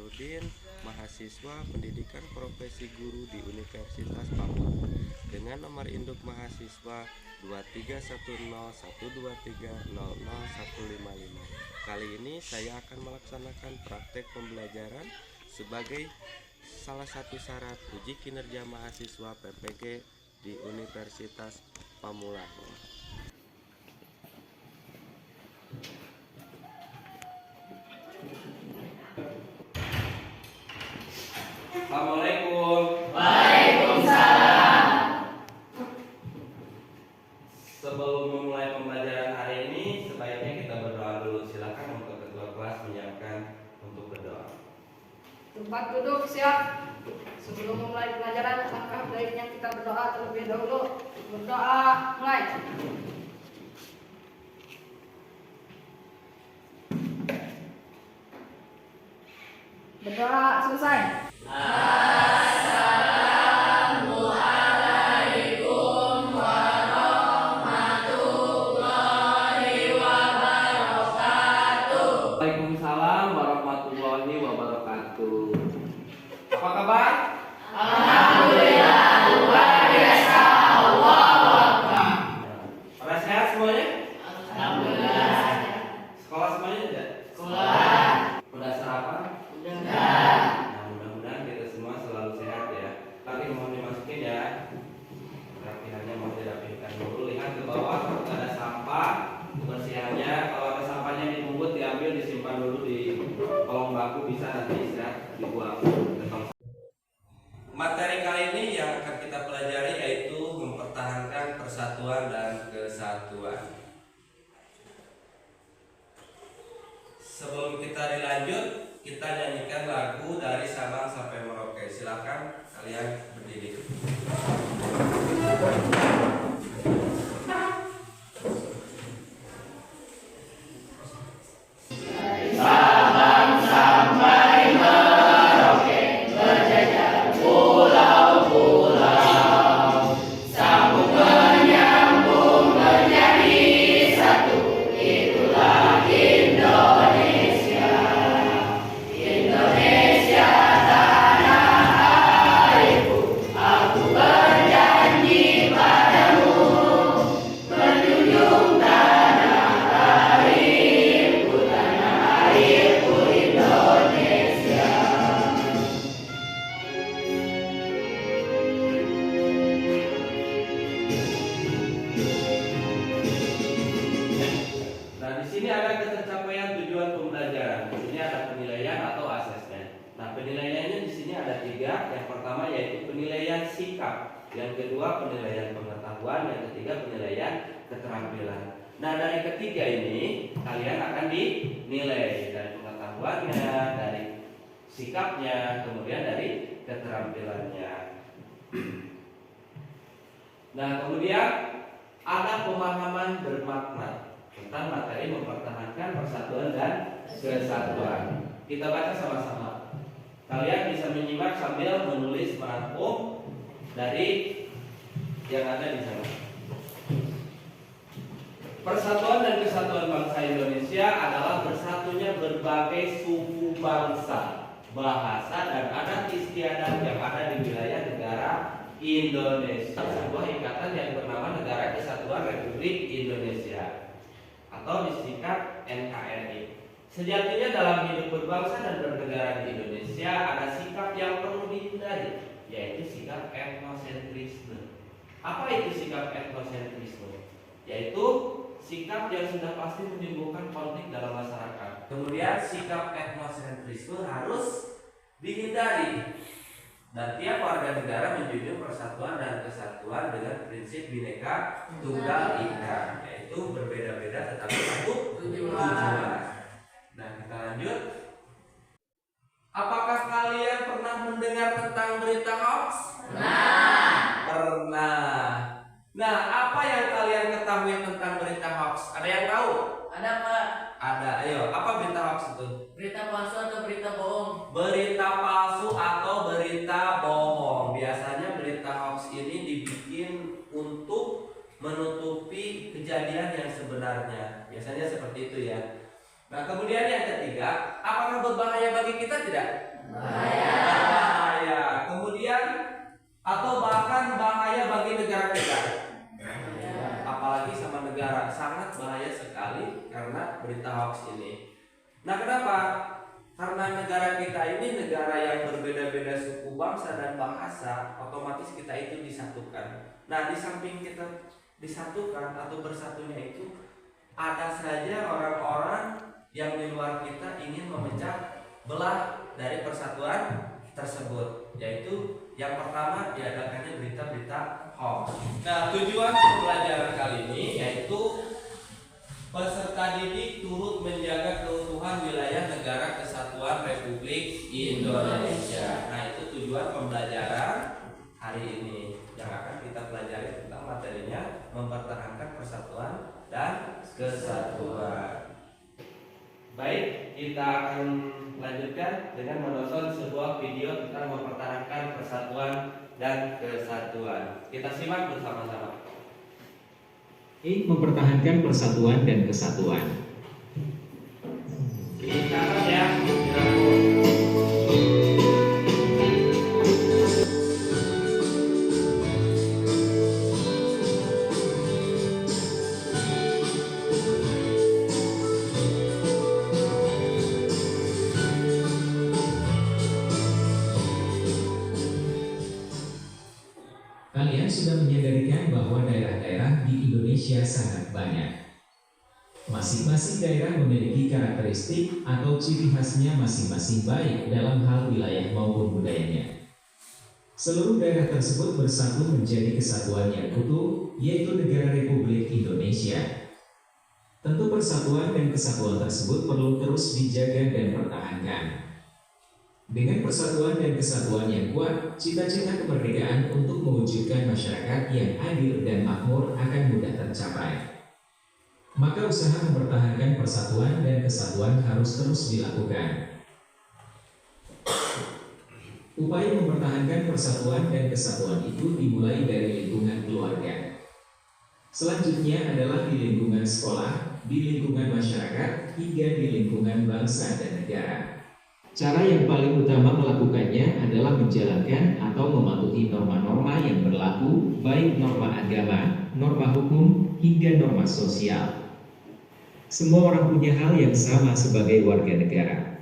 Jamaludin, mahasiswa pendidikan profesi guru di Universitas Papua, dengan nomor induk mahasiswa 2310123000155. Kali ini saya akan melaksanakan praktek pembelajaran sebagai salah satu syarat uji kinerja mahasiswa PPG di Universitas Pamulang. Assalamualaikum. Waalaikumsalam. Sebelum memulai pembelajaran hari ini, sebaiknya kita berdoa dulu. Silakan untuk ketua kelas menyiapkan untuk berdoa. Tempat duduk siap. Sebelum memulai pelajaran, langkah baiknya kita berdoa terlebih dahulu. Berdoa mulai. Berdoa selesai. Assalamualaikum warahmatullahi wabarakatuh. Waalaikumsalam warahmatullahi wabarakatuh. Apa kabar? Alhamdulillah, luar biasa. Allahu Akbar. Pada sehat semuanya? Alhamdulillah. Sekolah semuanya tidak? Sekolah. Udah sarapan? Udah. Nah, mudah-mudahan kita semua selalu sehat ya. Tapi mohon dimasukin ya. Rapihannya mau dirapihkan dulu. Lihat ke bawah, kalau ada sampah, kebersihannya. Kalau ada sampahnya dipungut, diambil, disimpan dulu di kolong bangku, bisa nanti istirahat dibuang ke tong. Materi kali ini yang akan kita pelajari yaitu mempertahankan persatuan dan kesatuan. Sebelum kita dilanjut, kita nyanyikan lagu dari Sabang sampai Merauke. Silakan kalian berdiri. Sabang sampai Merauke, berjajar pulau-pulau, sambung menyambung menjadi satu, itulah Indonesia. Indonesia tanah airku, aku berjanji padamu, menjunjung tanah airku Indonesia. Nah, di sini ada ketercapaian tujuan pembelajaran. Di sini ada penilaian atau asesmen. Nah, penilaiannya di sini ada 3. Yang pertama yaitu penilaian sikap, yang kedua penilaian pengetahuan, yang ketiga penilaian keterampilan. Nah, dari ketiga ini kalian akan dinilai dari pengetahuannya, dari sikapnya, kemudian dari keterampilannya. Nah, kemudian ada pemahaman bermakna tentang materi mempertahankan persatuan dan kesatuan. Kita baca sama-sama. Kalian bisa menyimak sambil menulis merangkum dari yang ada di sana. Persatuan dan kesatuan bangsa Indonesia adalah bersatunya berbagai suku bangsa, bahasa dan adat istiadat yang ada di wilayah negara Indonesia, sebuah ikatan yang bernama Negara Kesatuan Republik Indonesia atau disingkat NKRI. Sejatinya dalam hidup berbangsa dan bernegara di Indonesia ada sikap yang perlu dihindari, yaitu sikap etnosentrisme. Apa itu sikap etnosentrisme? Yaitu sikap yang sudah pasti menimbulkan konflik dalam masyarakat. Kemudian sikap etnosentrisme harus dihindari. Dan tiap warga negara menjunjung persatuan dan kesatuan dengan prinsip Bhinneka Tunggal Ika, yaitu berbeda-beda tetapi satu tujuan. Nah, kita lanjut. Apakah kalian pernah mendengar tentang berita hoax? Pernah. Nah, apa yang kalian ketahui tentang berita hoax? Ada yang tahu? Ada Pak, Ada. Ayo, apa berita hoax itu? berita palsu atau berita bohong? Berita palsu atau berita bohong. Biasanya berita hoax ini dibikin untuk menutupi kejadian yang sebenarnya. Biasanya seperti itu ya. Nah, Nah, kemudian yang ketiga, apakah berbahaya bagi kita? Tidak. Bahaya. Bahaya. Kemudian atau bahkan bahaya bagi negara kita. Apalagi sama negara, sangat bahaya sekali karena berita hoax ini. Nah, kenapa? Karena negara kita ini negara yang berbeda-beda suku, bangsa, dan bahasa, otomatis kita itu disatukan. Nah, di samping kita disatukan atau bersatunya itu, ada saja orang-orang yang di luar kita ingin memecah belah dari persatuan tersebut, yaitu yang pertama diadakannya berita-berita hoax. Nah, tujuan pembelajaran kali ini yaitu peserta didik turut menjaga keutuhan wilayah negara kesatuan Republik Indonesia. Nah, itu tujuan pembelajaran hari ini yang akan kita pelajari tentang materinya mempertahankan persatuan dan kesatuan. Baik, kita akan lanjutkan dengan menonton sebuah video tentang mempertahankan persatuan dan kesatuan. Kita simak bersama-sama. Mempertahankan persatuan dan kesatuan. Catat ya. Kalian sudah menyadarikan bahwa daerah-daerah di Indonesia sangat banyak. Masing-masing daerah memiliki karakteristik atau ciri khasnya masing-masing baik dalam hal wilayah maupun budayanya. Seluruh daerah tersebut bersatu menjadi kesatuan yang utuh, yaitu Negara Republik Indonesia. Tentu persatuan dan kesatuan tersebut perlu terus dijaga dan pertahankan. Dengan persatuan dan kesatuan yang kuat, cita-cita kemerdekaan untuk mewujudkan masyarakat yang adil dan makmur akan mudah tercapai. Maka usaha mempertahankan persatuan dan kesatuan harus terus dilakukan. Upaya mempertahankan persatuan dan kesatuan itu dimulai dari lingkungan keluarga. Selanjutnya adalah di lingkungan sekolah, di lingkungan masyarakat, hingga di lingkungan bangsa dan negara. Cara yang paling utama melakukannya adalah menjalankan atau mematuhi norma-norma yang berlaku, baik norma agama, norma hukum, hingga norma sosial. Semua orang punya hal yang sama sebagai warga negara.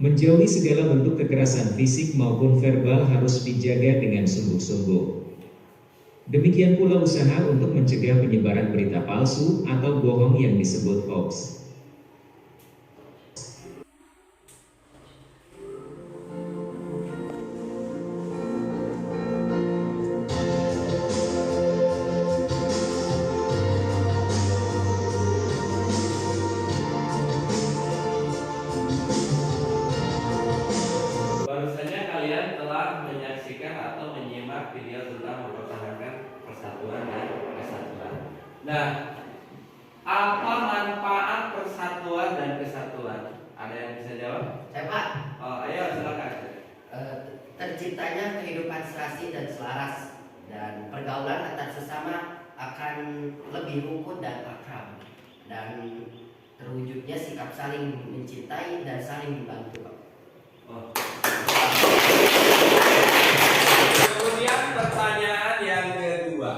Menjauhi segala bentuk kekerasan fisik maupun verbal harus dijaga dengan sungguh-sungguh. Demikian pula usaha untuk mencegah penyebaran berita palsu atau bohong yang disebut hoax. Baru saja kalian telah menyaksikan atau menyimak video tentang mempertahankan persatuan dan kesatuan. Nah, apa manfaat persatuan dan kesatuan? Ada yang bisa jawab? Saya Pak, Oh, ayo silakan. terciptanya kehidupan serasi dan selaras, dan pergaulan antar sesama akan lebih rukun dan akrab, dan terwujudnya sikap saling mencintai dan saling membantu, Pak. Oh. Kemudian pertanyaan yang kedua,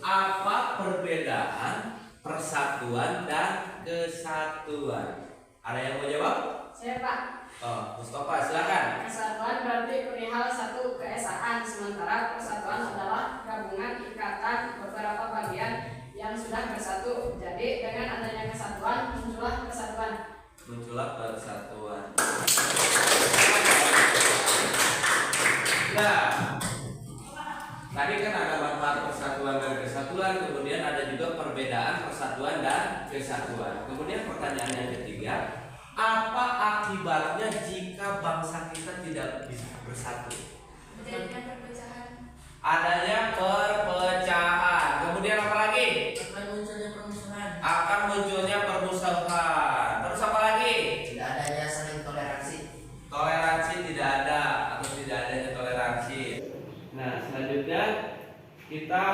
apa perbedaan persatuan dan kesatuan? Ada yang mau jawab? Saya Pak. Oh, Mustafa silakan. Kesatuan berarti perihal satu keesaan, sementara persatuan adalah gabungan ikatan beberapa bagian yang sudah bersatu. Jadi dengan adanya kesatuan muncullah kesatuan. Muncullah persatuan. Nah, tadi kan ada manfaat persatuan dan kesatuan, kemudian ada juga perbedaan persatuan dan kesatuan. Kemudian pertanyaan yang ketiga, apa akibatnya jika bangsa kita tidak bisa bersatu? Menjadikan perpecahan. Adanya perpecahan. Kemudian apa lagi? Akan munculnya permusuhan. Akan munculnya permusuhan. Terus apa lagi? Tidak adanya saling toleransi. Toleransi tidak ada atau tidak adanya toleransi. Nah, selanjutnya kita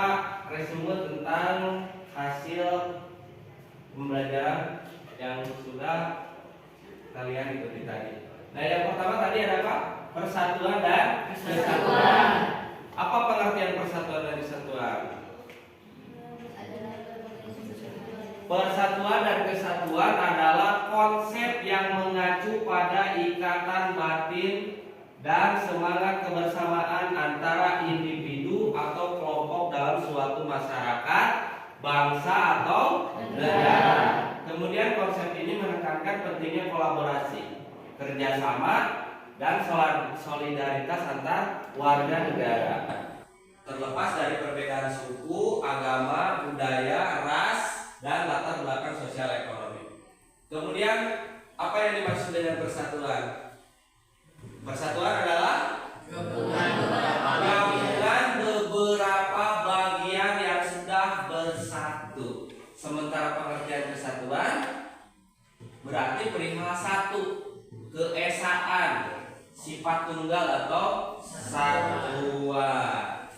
resume tentang hasil pembelajaran yang sudah kalian ikuti tadi. Nah, yang pertama tadi ada apa? Persatuan dan kesatuan. Apa pengertian persatuan dan kesatuan? Persatuan dan kesatuan adalah konsep yang mengacu pada ikatan batin dan semangat kebersamaan antara individu atau kelompok dalam suatu masyarakat, bangsa atau negara. Kemudian konsep ini menekankan pentingnya kolaborasi, kerjasama, dan solidaritas antar warga negara. Terlepas dari perbedaan suku, agama, budaya, ras, dan latar belakang sosial ekonomi. Kemudian apa yang dimaksud dengan persatuan? Persatuan adalah gabungan beberapa bagian yang sudah bersatu. Sementara pengertian kesatuan berarti perihal satu, keesaan, sifat tunggal atau satuan.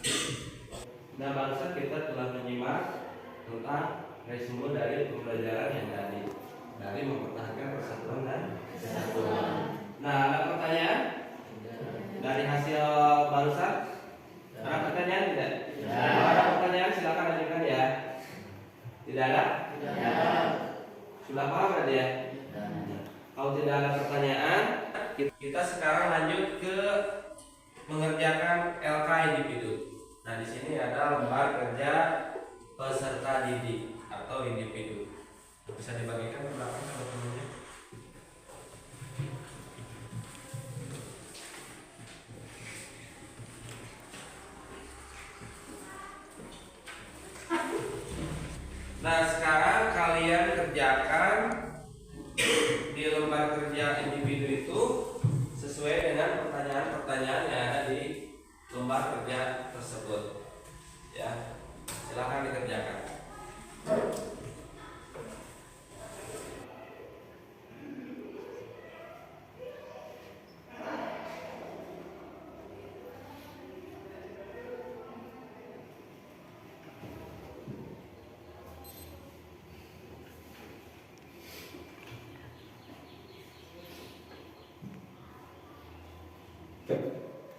Nah, bangsa kita telah menyimak tentang resume dari pembelajaran yang dari mempertahankan persatuan dan kesatuan. Nah, ada pertanyaan dari hasil barusan? Ada pertanyaan tidak? Kalau ada pertanyaan silakan ajukan ya. Tidak ada? Sudah paham berarti ya? Kalau tidak ada pertanyaan, kita sekarang lanjut ke mengerjakan LK individu. Nah, di sini ada lembar kerja peserta didik atau individu. Bisa dibagikan ke belakang teman-temannya. Nah, sekarang kalian kerjakan di lembar kerja individu itu sesuai dengan pertanyaan-pertanyaan yang ada di lembar kerja tersebut. Ya, silakan dikerjakan.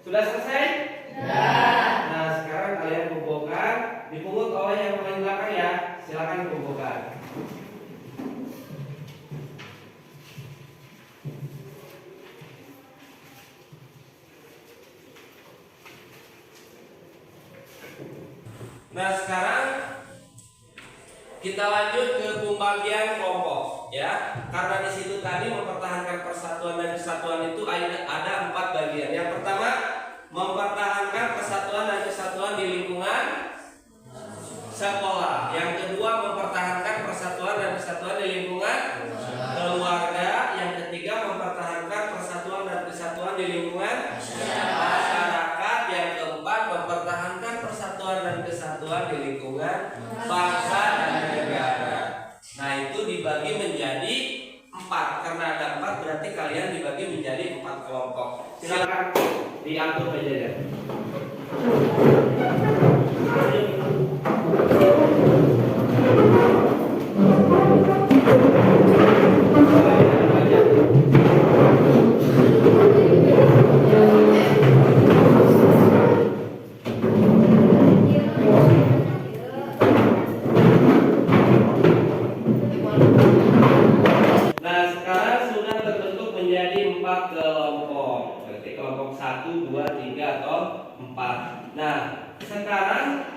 Sudah selesai? Ya. Nah, sekarang kalian kumpulkan, dipungut oleh yang paling belakang ya. Silakan kumpulkan. Nah, sekarang kita lanjut ke pembagian kelompok ya. Karena di situ tadi mempertahankan persatuan dan kesatuan itu ada 4 bagian. Yang pertama, mempertahankan persatuan dan kesatuan di lingkungan sekolah. Yang kedua, mempertahankan persatuan dan kesatuan di lingkungan keluarga. Yang ketiga, mempertahankan persatuan dan kesatuan di lingkungan masyarakat. Yang keempat, mempertahankan persatuan dan kesatuan di lingkungan bangsa dan negara. Nah, itu dibagi menjadi 4. Karena ada 4 berarti kalian dibagi menjadi 4 kelompok. Silakan diatur aja ya. Nah, sekarang sudah terbentuk menjadi 4 kelompok. Berarti kelompok 1, 2, 3 atau 4. Nah, sekarang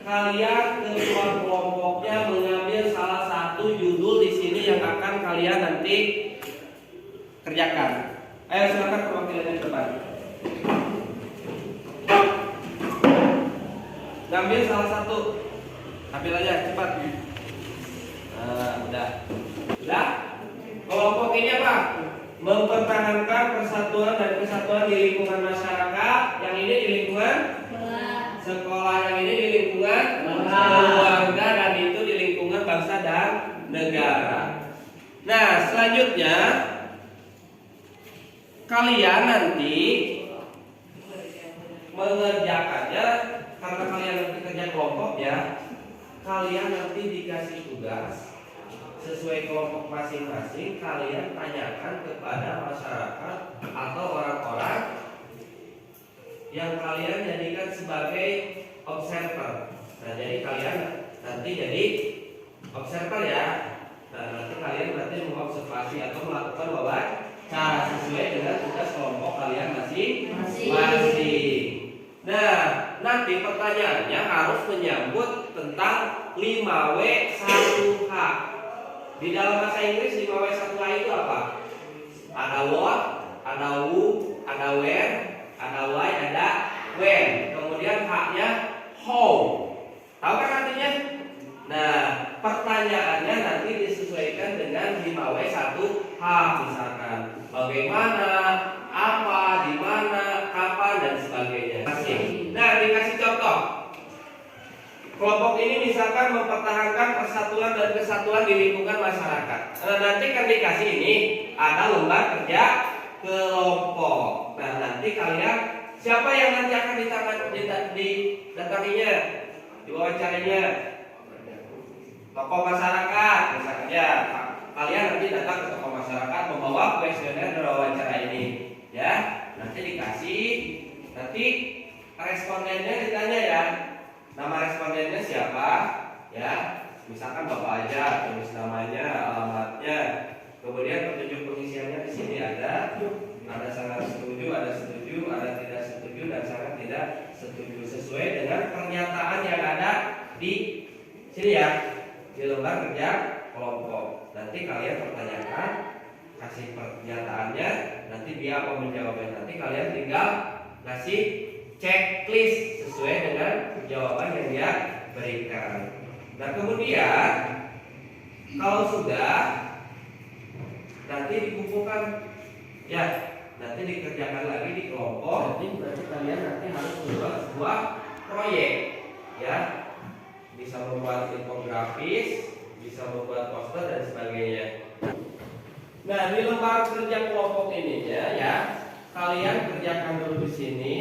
kalian ketua kelompoknya mengambil salah satu judul di sini yang akan kalian nanti kerjakan. Ayo silakan perwakilannya ke depan. Ngambil salah satu. Ambil aja cepat. Nah, udah. Udah. Kelompok ini apa? Mempertahankan persatuan dan kesatuan di lingkungan masyarakat. Yang ini di lingkungan sekolah, yang ini di lingkungan keluarga, dan itu di lingkungan bangsa dan negara. Nah, selanjutnya kalian nanti mengerjakannya, karena kalian nanti kerja kelompok ya, kalian nanti dikasih tugas sesuai kelompok masing-masing kalian tanyakan kepada masyarakat atau orang-orang yang kalian jadikan sebagai observer. Nah, jadi kalian nanti jadi observer ya. Nah, nanti kalian berarti mengobservasi atau melakukan wawancara sesuai dengan tugas kelompok kalian masing-masing. Nah, nanti pertanyaannya harus menyambut tentang 5W1H. Di dalam bahasa Inggris 5W1H itu apa? Ada what, ada who, ada where, ada why, ada when. Kemudian H-nya how. Tahu kan artinya? Nah, pertanyaannya nanti disesuaikan dengan 5W1H, misalkan bagaimana, apa, di mana, kapan, dan sebagainya. Nah, dikasih contoh. Kelompok ini misalkan mempertahankan persatuan dan kesatuan di lingkungan masyarakat. Nah, nanti kan dikasih ini ada lembar kerja kelompok. Nah, nanti kalian siapa yang nanti akan didatanginya, diwawancarinya? Tokoh masyarakat, misalkan ya. Kalian nanti datang ke tokoh masyarakat membawa kuesioner wawancara ini, ya. Nanti dikasih, nanti respondennya ditanya ya. Nama respondennya siapa? Ya, misalkan bapak aja, tulis namanya, alamatnya. Kemudian petunjuk pengisiannya di sini ada sangat setuju, ada tidak setuju, dan sangat tidak setuju sesuai dengan pernyataan yang ada di sini ya, di lembar kerja kelompok. Nanti kalian pertanyakan, kasih pernyataannya, nanti dia apa menjawabnya. Nanti kalian tinggal kasih checklist sesuai dengan jawaban yang dia berikan. Nah, kemudian kalau sudah nanti dikumpulkan ya, nanti dikerjakan lagi di kelompok. Jadi berarti kalian nanti harus membuat sebuah proyek ya, bisa membuat infografis, bisa membuat poster dan sebagainya. Nah, di lembar kerja kelompok ini ya, kalian kerjakan dulu di sini,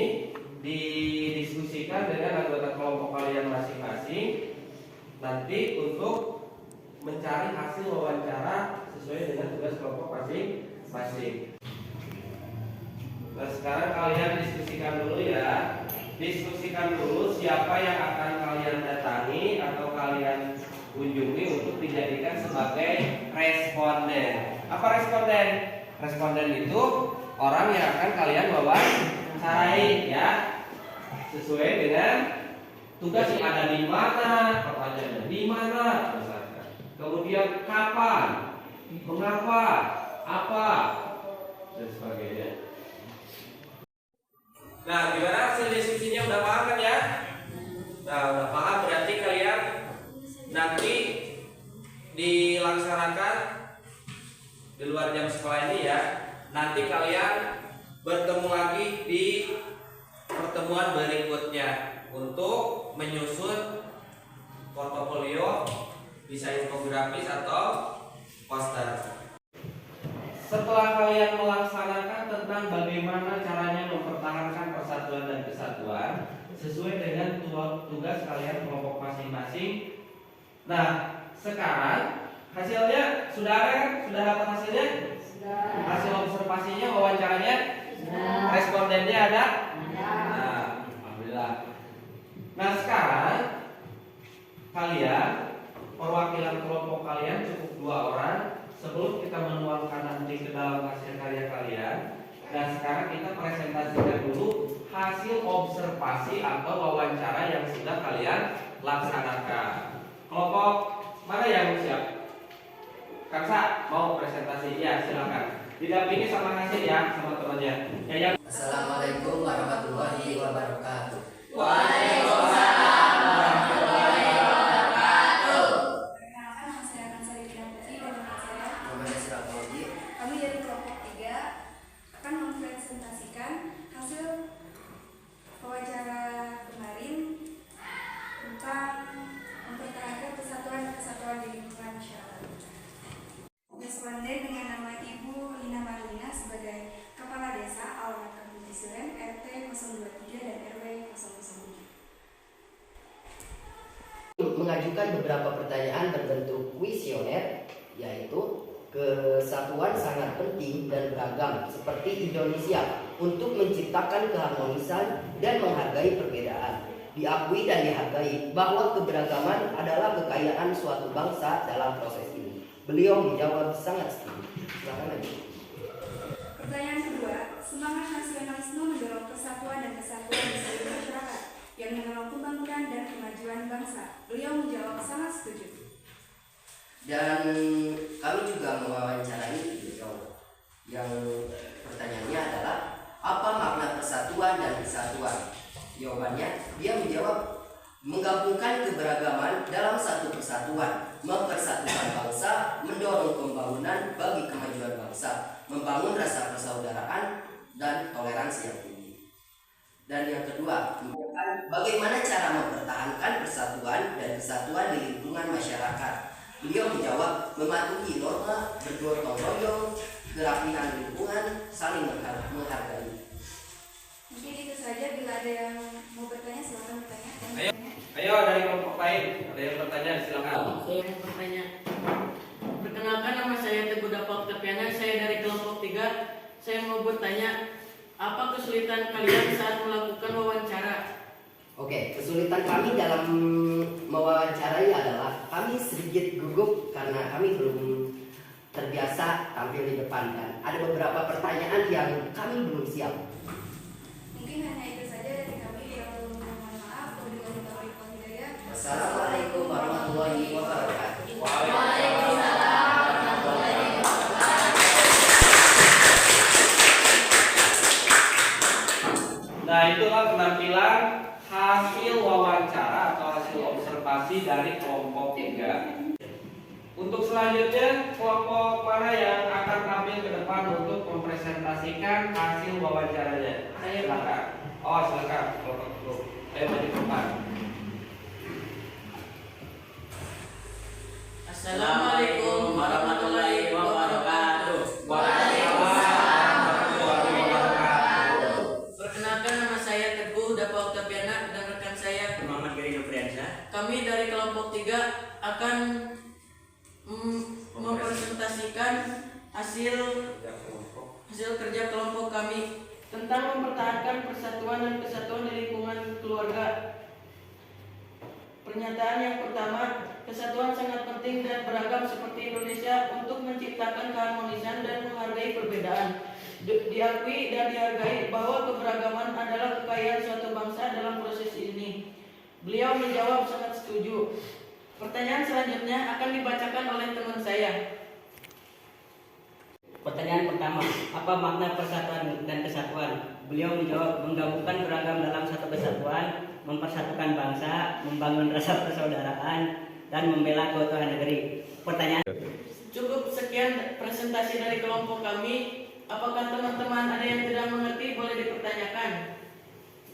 didiskusikan dengan anggota kelompok kalian masing-masing nanti untuk mencari hasil wawancara sesuai dengan tugas kelompok masing-masing. Nah, sekarang kalian diskusikan dulu ya. Diskusikan dulu siapa yang akan kalian datangi atau kalian kunjungi untuk dijadikan sebagai responden. Apa responden? Responden itu orang yang akan kalian wawancarai ya, sesuai dengan tugas yang ada di mana, pertanyaannya di mana, misalkan. Kemudian kapan, mengapa, apa, dan sebagainya. Nah, gimana hasil diskusinya, udah paham kan ya? Nah, udah paham berarti kalian nanti dilaksanakan di luar jam sekolah ini ya. Nanti kalian bertemu lagi di pertemuan berikutnya untuk menyusun portofolio, bisa infografis atau poster. Setelah kalian melaksanakan tentang bagaimana caranya mempertahankan persatuan dan kesatuan sesuai dengan tugas kalian kelompok masing-masing. Nah, sekarang hasilnya sudah ada kan? Sudah dapat hasilnya? Sudah. Hasil observasinya, wawancaranya? Sudah. Respondennya ada? Nah, alhamdulillah. Nah, sekarang kalian, perwakilan kelompok kalian cukup 2 orang. Sebelum kita menuangkan nanti ke dalam hasil karya kalian, dan sekarang kita presentasikan dulu hasil observasi atau wawancara yang sudah kalian laksanakan. Kelompok mana yang siap? Kaksa mau presentasi? Ya, silakan. Didampingi sama hasil ya, sama temannya. Ya. Assalamualaikum warahmatullahi wabarakatuh. Waalaikumsalam warahmatullahi wabarakatuh. Perkenalkan, nama saya Kansari Putri dan teman saya. Namanya Sirah Fauzi. Kami dari kelompok 3 akan mempresentasikan hasil wawancara kemarin tentang mempertahankan kesatuan di lingkungan masyarakat. Responden dengan nama Ibu Lina Marlina sebagai Kepala Desa, alamat Kampung Cisuren, RT 023 dan RW 003. Mengajukan beberapa pertanyaan berbentuk kuesioner yaitu kesatuan sangat penting dan beragam seperti Indonesia untuk menciptakan keharmonisan dan menghargai perbedaan. Diakui dan dihargai bahwa keberagaman adalah kekayaan suatu bangsa dalam proses ini. Beliau menjawab sangat setuju. Silakan lagi. Pertanyaan kedua, semangat nasionalisme mendorong persatuan dan kesatuan di seluruh masyarakat yang mendorong pembangunan dan kemajuan bangsa. Beliau menjawab sangat setuju. Dan kami juga mewawancarai beliau yang pertanyaannya adalah apa makna persatuan dan kesatuan? Jawabannya, dia menjawab menggabungkan keberagaman dalam satu persatuan, mempersatukan bangsa, mendorong pembangunan bagi kemajuan bangsa, membangun rasa persaudaraan dan toleransi yang tinggi. Dan yang kedua, bagaimana cara mempertahankan persatuan dan kesatuan di lingkungan masyarakat? Beliau menjawab mematuhi norma, bergotong royong, kerapihan lingkungan, saling menghargai. Mungkin itu saja, bila ada yang mau bertanya silakan bertanya. Ayo dari kelompok lain, ada yang bertanya silakan. Saya mau bertanya. Perkenalkan, nama saya Teguh Dapo Oktaviana, saya dari kelompok 3. Saya mau bertanya, apa kesulitan kalian saat melakukan wawancara? Oke, kesulitan kami dalam mewawancarai adalah kami sedikit gugup karena kami belum terbiasa tampil di depan dan ada beberapa pertanyaan yang kami belum siap. Mungkin hanya itu saja dari kami. Mohon maaf. Wabillahi taufiq wal hidayah. Wassalamualaikum warahmatullahi wabarakatuh. Nah, itulah penampilan hasil wawancara atau hasil observasi dari kelompok 3. Untuk selanjutnya, kelompok mana yang akan tampil ke depan untuk mempresentasikan hasil wawancaranya? Silakan. Oh, silakan. Kelompok grup. Ayo maju ke depan. Assalamualaikum warahmatullahi wabarakatuh. Waalaikumsalam warahmatullahi wabarakatuh. Perkenalkan, nama saya Teguh Dapo Oktaviana dan rekan saya Muhammad Giri Nofriansyah. Kami dari kelompok 3 akan mempresentasikan hasil kerja kelompok kami tentang mempertahankan persatuan dan kesatuan di lingkungan keluarga. Pernyataan yang pertama, kesatuan sangat penting dan beragam seperti Indonesia untuk menciptakan keharmonisan dan menghargai perbedaan. Diakui dan dihargai bahwa keberagaman adalah kekayaan suatu bangsa dalam proses ini. Beliau menjawab sangat setuju. Pertanyaan selanjutnya akan dibacakan oleh teman saya. Pertanyaan pertama, apa makna persatuan dan kesatuan? Beliau menjawab menggabungkan beragam dalam satu kesatuan, mempersatukan bangsa, membangun rasa persaudaraan, dan membela keutuhan negeri. Pertanyaan. Cukup sekian presentasi dari kelompok kami. Apakah teman-teman ada yang tidak mengerti? Boleh dipertanyakan.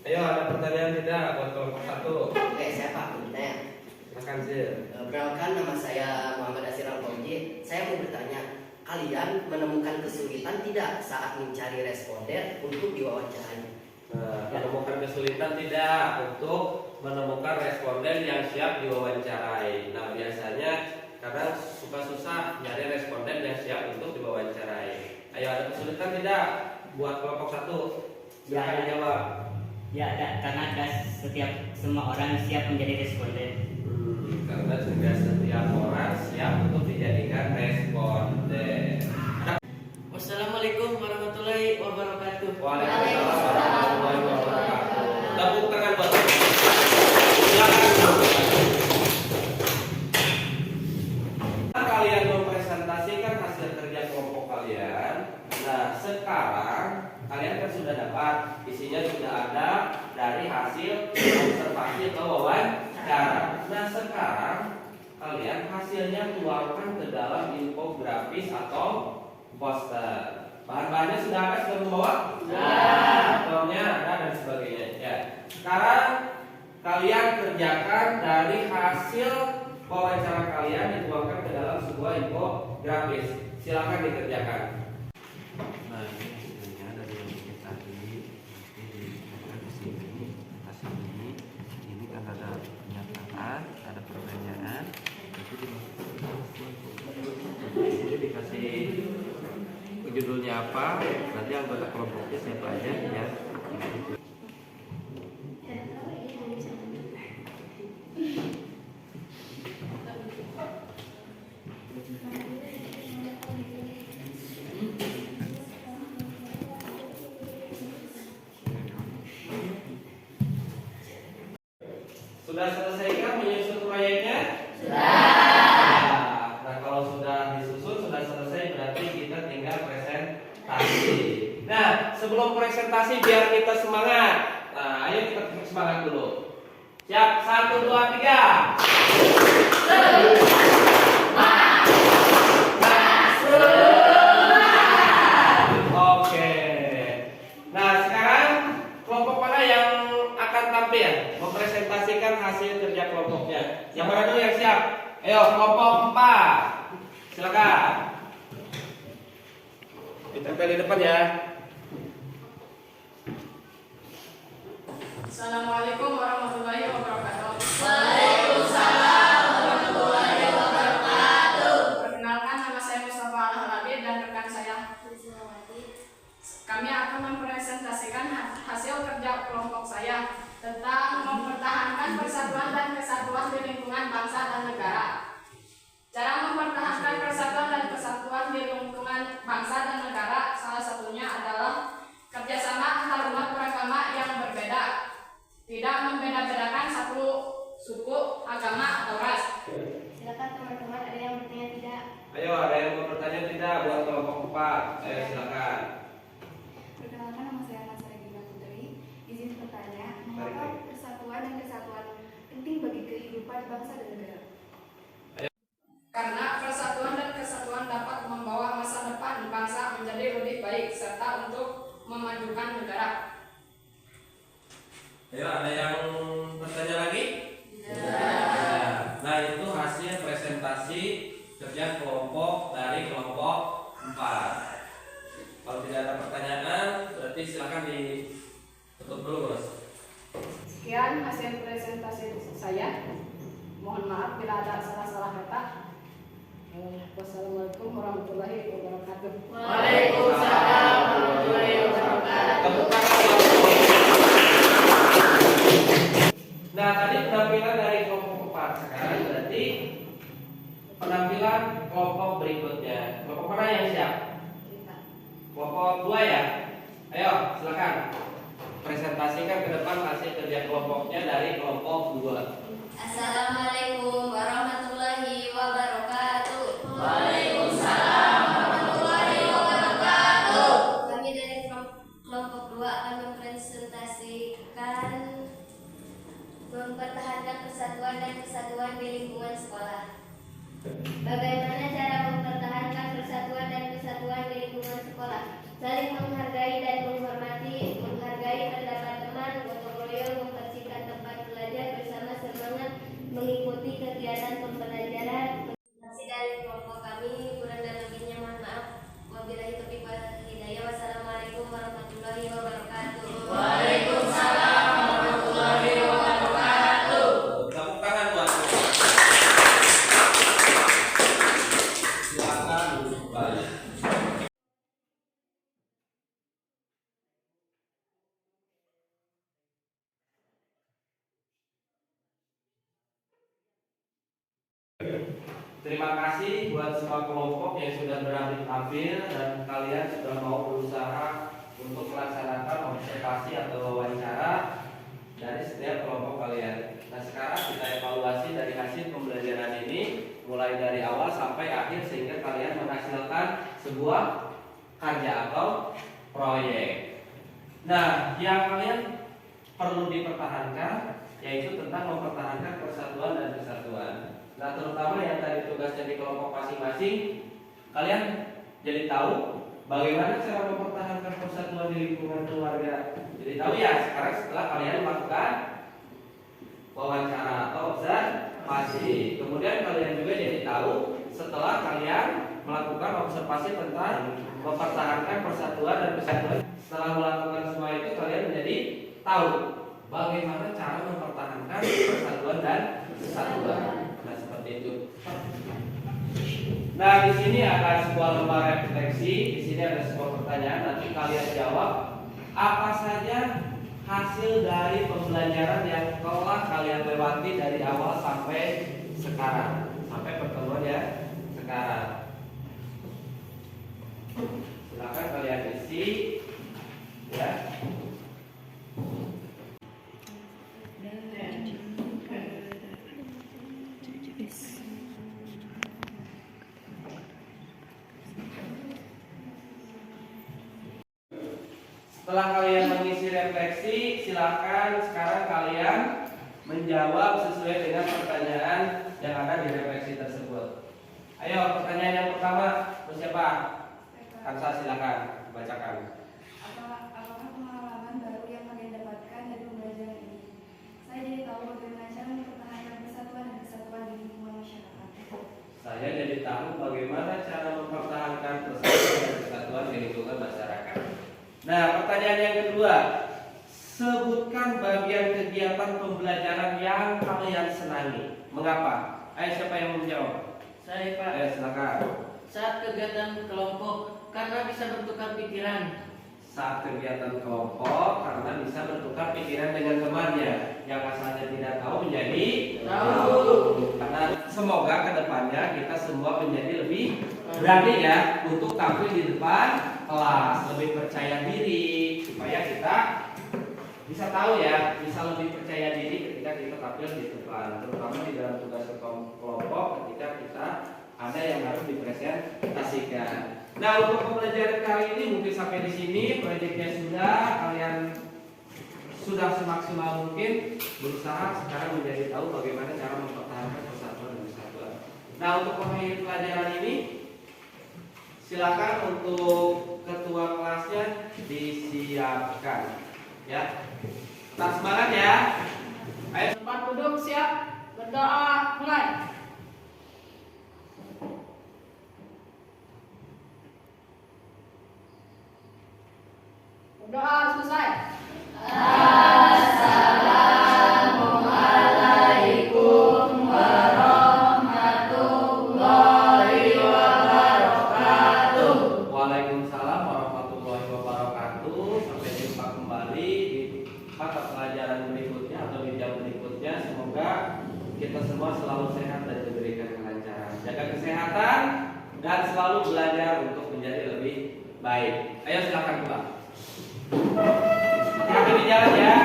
Ayo, ada pertanyaan tidak buat kelompok 1? Oke, siapa bertanya? Silakan Zil. Perkenalkan, nama saya Muhammad Asir Al-Fauji. Saya mau bertanya, kalian menemukan kesulitan tidak saat mencari responden untuk diwawancarai? Menemukan kesulitan tidak untuk menemukan responden yang siap diwawancarai. Nah, biasanya kadang suka susah nyari responden yang siap untuk diwawancarai. Ayo, ada kesulitan tidak buat kelompok 1? Silakan dijawab. Ya ada, karena semua orang siap menjadi responden. Karena juga setiap orang siap untuk dijadikan responden. Wassalamualaikum warahmatullahi wabarakatuh. Waalaikumsalam warahmatullahi wabarakatuh. Tepuk tangan buat silakan. Kalian mempresentasikan hasil kerja kelompok kalian. Nah, sekarang kalian kan sudah dapat, isinya sudah ada dari hasil observasi atau wawancara. Nah, sekarang kalian hasilnya tuangkan ke dalam infografis atau poster. Bahan-bahannya sudah ada, sudah membawa? Formnya ada dan sebagainya. Ya. Sekarang kalian kerjakan dari hasil wawancara kalian dituangkan ke dalam sebuah infografis. Silakan dikerjakan. Nah, ini hasilnya dari yang kita tadi. Ini dibuatkan di sini, atas ini kan ada pernyataan, ada pertanyaan, itu dimasukkan. siapa, nanti anggota kelompoknya siapa aja ya. Sudah selesaikah menyusun proyeknya? Sudah. Nah, kalau sudah disusun, sudah selesai, berarti kita tinggal presentasi. Nah, sebelum presentasi biar kita semangat. Nah, ayo kita semangat dulu. Siap, 1, 2, 3. Oke. Nah, sekarang kelompok mana yang akan tampil mempresentasikan hasil kerja kelompoknya? Yang mana dulu yang siap? Ayo, kelompok 4. Silakan. Ditempel di depan ya. Assalamualaikum warahmatullahi wabarakatuh. Waalaikumsalam warahmatullahi wabarakatuh. Perkenalkan, nama saya Mustafa Al-Halabi dan rekan saya kami akan mempresentasikan hasil kerja kelompok saya tentang mempertahankan persatuan dan kesatuan di lingkungan bangsa dan negara. Cara mempertahankan persatuan dan kesatuan di lingkungan bangsa dan negara salah satunya adalah kerjasama antar umat beragama yang berbeda, tidak membeda-bedakan satu suku, agama, atau ras. Silakan teman-teman, ada yang bertanya tidak? Ayo, ada yang mau bertanya tidak buat kelompok 4? Ayo silakan. Perkenalkan, nama saya Nasari Gina Putri. Izin bertanya, mengapa persatuan dan kesatuan penting bagi kehidupan bangsa dan negara? Karena persatuan dan kesatuan dapat membawa masa depan bangsa menjadi lebih baik serta untuk memajukan negara. Ayo, ada yang bertanya lagi? Ya. Nah, itu hasil presentasi kerja kelompok dari kelompok 4. Kalau tidak ada pertanyaan, berarti silakan ditutup dulu, Bos. Sekian hasil presentasi saya. Mohon maaf bila ada salah-salah kata. Wassalamualaikum warahmatullahi wabarakatuh. Waalaikumsalam warahmatullahi wabarakatuh. Tepuk tangan. Nah, tadi penampilan dari kelompok 4. Sekarang berarti penampilan kelompok berikutnya. Kelompok mana yang siap? Kelompok 2 ya? Ayo, silakan. Presentasikan ke depan hasil kerja kelompoknya dari kelompok 2. Assalamualaikum warahmatullahi wabarakatuh. Waalaikumsalam warahmatullahi wabarakatuh. Kami dari kelompok 2 akan mempresentasikan mempertahankan persatuan dan kesatuan di lingkungan sekolah. Bagaimana cara mempertahankan persatuan dan kesatuan di lingkungan sekolah? Saling menghargai dan menghormati, menghargai pendapat teman, gotong royong, membersihkan tempat belajar bersama, semangat mengikuti kegiatan pembelajaran. Masih dari kelompok kami, kurang dan lebihnya mohon maaf. Wabillahi taufiq wal hidayah. Wassalamualaikum warahmatullahi wabarakatuh. Waalaikumsalam warahmatullahi wabarakatuh. Tepuk tangan buat silakan duduk kembali. Terima kasih buat semua kelompok yang sudah berani tampil dan kalian sudah mau berusaha untuk melaksanakan observasi atau wawancara dari setiap kelompok kalian. Nah, sekarang kita evaluasi dari hasil pembelajaran ini mulai dari awal sampai akhir sehingga kalian menghasilkan sebuah karya atau proyek. Nah, yang kalian perlu dipertahankan yaitu tentang mempertahankan persatuan dan kesatuan. Nah, terutama yang tadi tugasnya di kelompok masing-masing, kalian jadi tahu bagaimana cara mempertahankan persatuan di lingkungan keluarga. Jadi tahu ya sekarang setelah kalian melakukan wawancara atau observasi. Kemudian kalian juga jadi tahu setelah kalian melakukan observasi tentang mempertahankan persatuan dan kesatuan. Setelah melakukan semua itu kalian menjadi tahu bagaimana cara mempertahankan persatuan dan kesatuan. Nah, seperti itu. Nah, di sini ada sebuah lembar refleksi, di sini ada sebuah pertanyaan, nanti kalian jawab apa saja hasil dari pembelajaran yang telah kalian lewati dari awal sampai sekarang, sampai pertemuan ya sekarang. Silakan kalian isi ya. Setelah kalian mengisi refleksi, silakan sekarang kalian menjawab sesuai dengan pertanyaan yang ada di refleksi tersebut. Ayo, pertanyaan yang pertama, siapa? Kansa, silakan bacakan. Apakah pengalaman baru yang kalian dapatkan dari pembelajaran ini? Saya jadi tahu bagaimana cara mempertahankan persatuan dan kesatuan di lingkungan masyarakat. Saya jadi tahu bagaimana cara mempertahankan persatuan dan kesatuan di lingkungan masyarakat. Nah, pertanyaan yang kedua, sebutkan bagian kegiatan pembelajaran yang kalian senangi. Mengapa? Ayo, siapa yang mau menjawab? Saya, Pak. Ayo, silakan. Saat kegiatan kelompok karena bisa bertukar pikiran. Saat kegiatan kelompok karena bisa bertukar pikiran dengan temannya, yang asalnya tidak tahu menjadi Tahu. Karena semoga kedepannya kita semua menjadi lebih berani ya untuk tampil di depan kelas, lebih percaya diri supaya kita bisa tahu ya, bisa lebih percaya diri ketika kita tampil di depan, terutama di dalam tugas kelompok ketika kita ada yang harus dipresentasikan. Nah, untuk pembelajaran kali ini mungkin sampai di sini proyeknya sudah, kalian sudah semaksimal mungkin berusaha sekarang menjadi tahu bagaimana cara mempertahankan persatuan dan kesatuan. Nah, untuk mengakhiri pelajaran ini silakan untuk ketua kelasnya disiapkan ya. Tetap semangat ya. Ayo, Tempat duduk siap, berdoa mulai. Berdoa selesai. Assalamualaikum warahmatullahi wabarakatuh. Waalaikumsalam warahmatullahi wabarakatuh. Sampai jumpa kembali di mata pelajaran berikutnya atau di jam berikutnya. Semoga kita semua selalu sehat dan diberikan kelancaran. Jaga kesehatan dan selalu belajar untuk menjadi lebih baik. Ayo silakan pulang. Hati-hati di jalan ya.